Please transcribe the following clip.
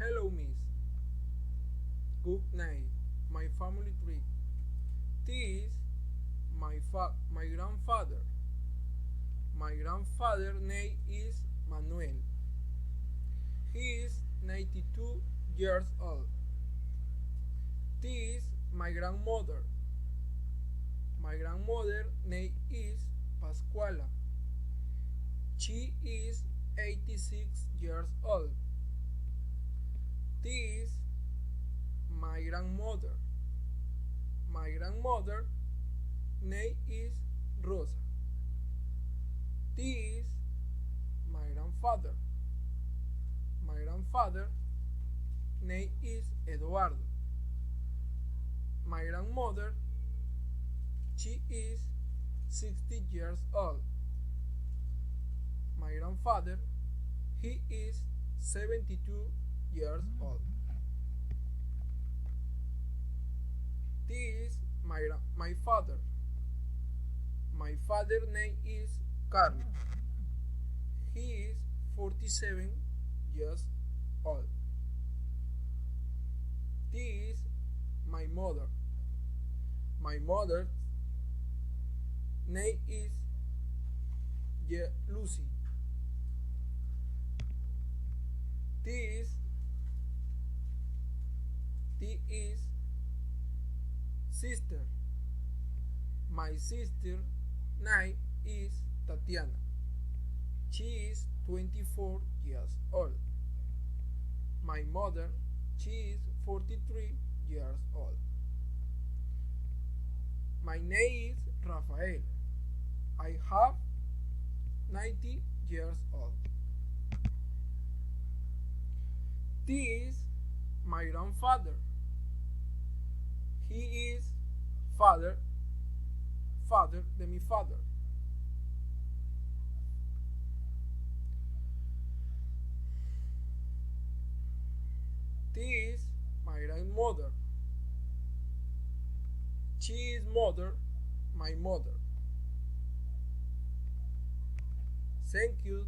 Hello, miss. Good night. My family tree. This my grandfather. My grandfather name is Manuel. He is 92 years old. This my grandmother. My grandmother name is Pascuala. She is 86 years old. This my grandmother. My grandmother name is Rosa. This my grandfather. My grandfather name is Eduardo. My grandmother, she is 60 years old. My grandfather, he is 72 years old. This my father. My father name is Carlos. He is 47 years old. This my mother. My mother's name is Lucy. This is sister. My sister name is Tatiana. She is 24 years old. My mother, she is 43 years old. My name is Rafael. I have 90 years old. This my grandfather. He is father de mi father. This my grandmother. She is mother, my mother. Thank you.